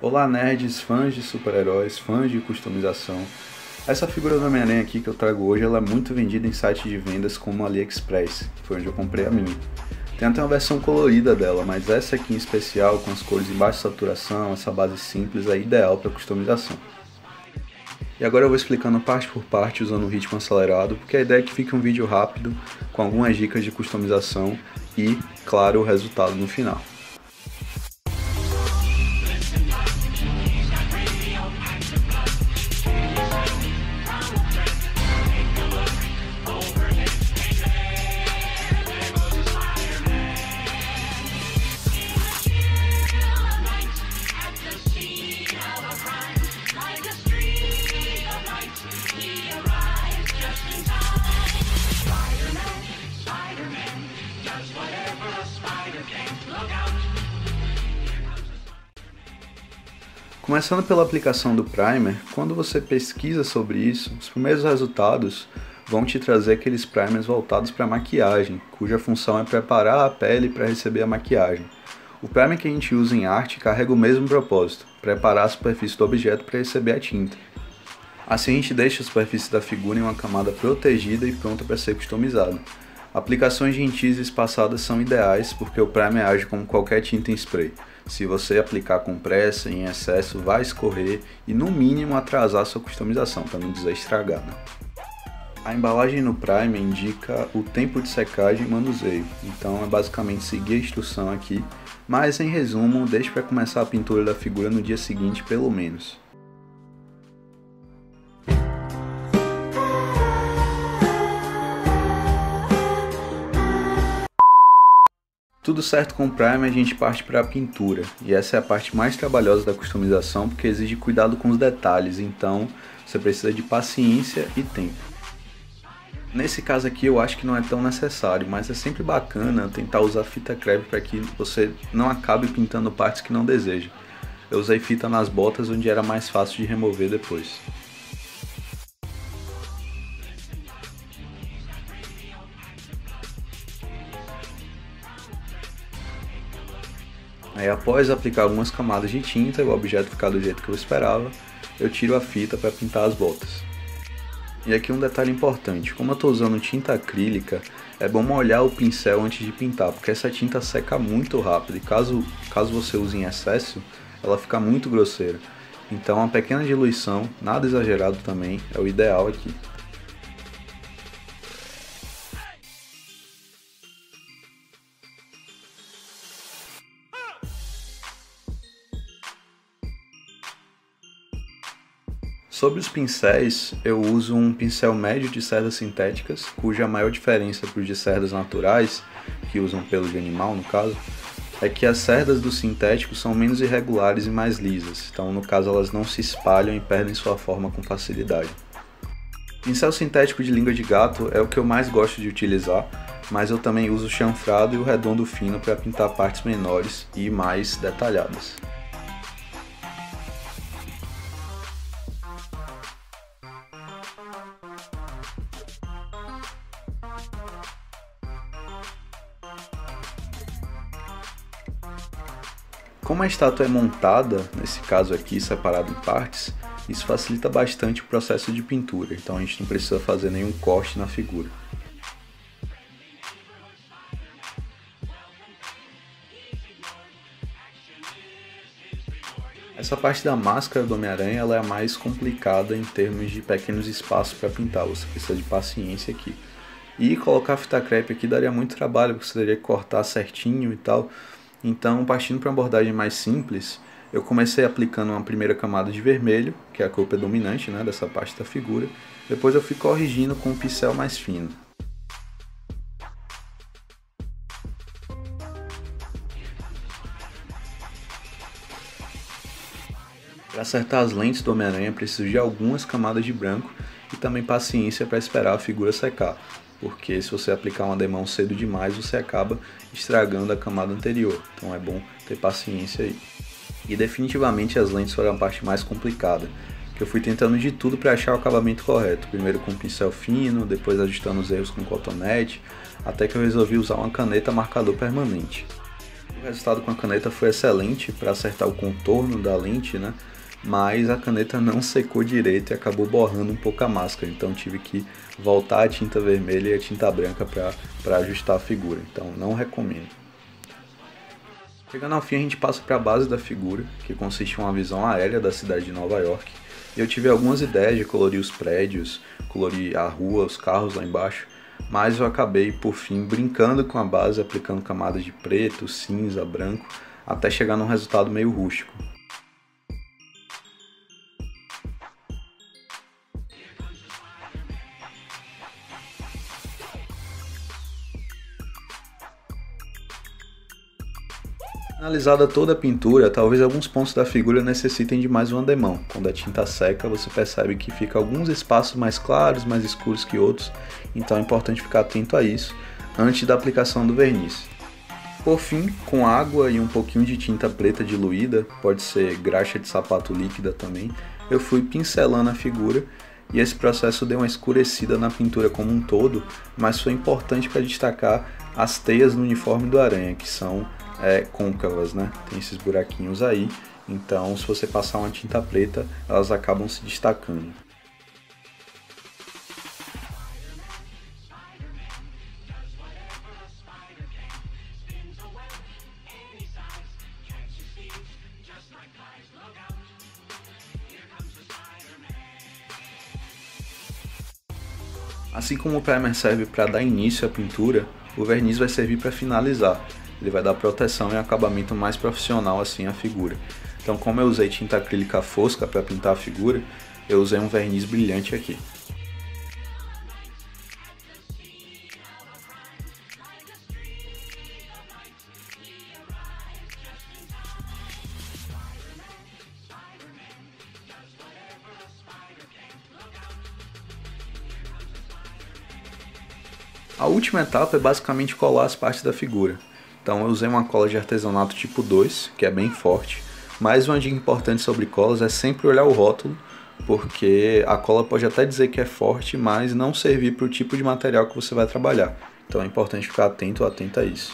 Olá nerds, fãs de super-heróis, fãs de customização. Essa figura do Homem-Aranha aqui que eu trago hoje, ela é muito vendida em sites de vendas como AliExpress, que foi onde eu comprei a minha. Tem até uma versão colorida dela, mas essa aqui em especial, com as cores em baixa saturação, essa base simples, é ideal para customização. E agora eu vou explicando parte por parte usando o ritmo acelerado, porque a ideia é que fique um vídeo rápido, com algumas dicas de customização e, claro, o resultado no final. Começando pela aplicação do primer, quando você pesquisa sobre isso, os primeiros resultados vão te trazer aqueles primers voltados para maquiagem, cuja função é preparar a pele para receber a maquiagem. O primer que a gente usa em arte carrega o mesmo propósito, preparar a superfície do objeto para receber a tinta. Assim a gente deixa a superfície da figura em uma camada protegida e pronta para ser customizada. Aplicações gentis e espaçadas são ideais porque o primer age como qualquer tinta em spray. Se você aplicar com pressa, em excesso, vai escorrer e no mínimo atrasar sua customização, para não dizer estragar, né? A embalagem no primer indica o tempo de secagem e manuseio, então é basicamente seguir a instrução aqui, mas em resumo, deixe para começar a pintura da figura no dia seguinte pelo menos. Tudo certo com o primer, a gente parte para a pintura, e essa é a parte mais trabalhosa da customização porque exige cuidado com os detalhes, então você precisa de paciência e tempo. Nesse caso aqui eu acho que não é tão necessário, mas é sempre bacana tentar usar fita crepe para que você não acabe pintando partes que não deseja. Eu usei fita nas botas onde era mais fácil de remover depois. Aí após aplicar algumas camadas de tinta e o objeto ficar do jeito que eu esperava, eu tiro a fita para pintar as botas. E aqui um detalhe importante, como eu estou usando tinta acrílica, é bom molhar o pincel antes de pintar, porque essa tinta seca muito rápido e caso você use em excesso, ela fica muito grosseira. Então uma pequena diluição, nada exagerado também, é o ideal aqui. Sobre os pincéis, eu uso um pincel médio de cerdas sintéticas, cuja maior diferença para os de cerdas naturais, que usam pelo de animal no caso, é que as cerdas dos sintéticos são menos irregulares e mais lisas, então no caso elas não se espalham e perdem sua forma com facilidade. Pincel sintético de língua de gato é o que eu mais gosto de utilizar, mas eu também uso o chanfrado e o redondo fino para pintar partes menores e mais detalhadas. Como a estátua é montada, nesse caso aqui separada em partes, isso facilita bastante o processo de pintura, então a gente não precisa fazer nenhum corte na figura. Essa parte da máscara do Homem-Aranha ela é a mais complicada em termos de pequenos espaços para pintar, você precisa de paciência aqui. E colocar fita crepe aqui daria muito trabalho, porque você teria que cortar certinho e tal. Então, partindo para uma abordagem mais simples, eu comecei aplicando uma primeira camada de vermelho, que é a cor predominante, né, dessa parte da figura. Depois eu fui corrigindo com um pincel mais fino. Para acertar as lentes do Homem-Aranha, preciso de algumas camadas de branco e também paciência para esperar a figura secar, porque se você aplicar uma demão cedo demais, você acaba estragando a camada anterior, então é bom ter paciência aí. E definitivamente as lentes foram a parte mais complicada, que eu fui tentando de tudo para achar o acabamento correto, primeiro com um pincel fino, depois ajustando os erros com cotonete, até que eu resolvi usar uma caneta marcador permanente. O resultado com a caneta foi excelente para acertar o contorno da lente, né? Mas a caneta não secou direito e acabou borrando um pouco a máscara, então tive que voltar a tinta vermelha e a tinta branca para ajustar a figura, então não recomendo. Chegando ao fim, a gente passa para a base da figura, que consiste em uma visão aérea da cidade de Nova York, e eu tive algumas ideias de colorir os prédios, colorir a rua, os carros lá embaixo, mas eu acabei por fim brincando com a base, aplicando camadas de preto, cinza, branco, até chegar num resultado meio rústico. Finalizada toda a pintura, talvez alguns pontos da figura necessitem de mais um ademão. Quando a tinta seca, você percebe que fica alguns espaços mais claros, mais escuros que outros, então é importante ficar atento a isso antes da aplicação do verniz. Por fim, com água e um pouquinho de tinta preta diluída, pode ser graxa de sapato líquida também, eu fui pincelando a figura e esse processo deu uma escurecida na pintura como um todo, mas foi importante para destacar as teias no uniforme do Aranha, que são côncavas, né? Tem esses buraquinhos aí, então se você passar uma tinta preta, elas acabam se destacando. Assim como o primer serve para dar início à pintura, o verniz vai servir para finalizar. Ele vai dar proteção e acabamento mais profissional assim à figura. Então, como eu usei tinta acrílica fosca para pintar a figura, eu usei um verniz brilhante aqui. A última etapa é basicamente colar as partes da figura. Então eu usei uma cola de artesanato tipo 2, que é bem forte, mas uma dica importante sobre colas é sempre olhar o rótulo, porque a cola pode até dizer que é forte, mas não servir para o tipo de material que você vai trabalhar. Então é importante ficar atento ou atenta a isso.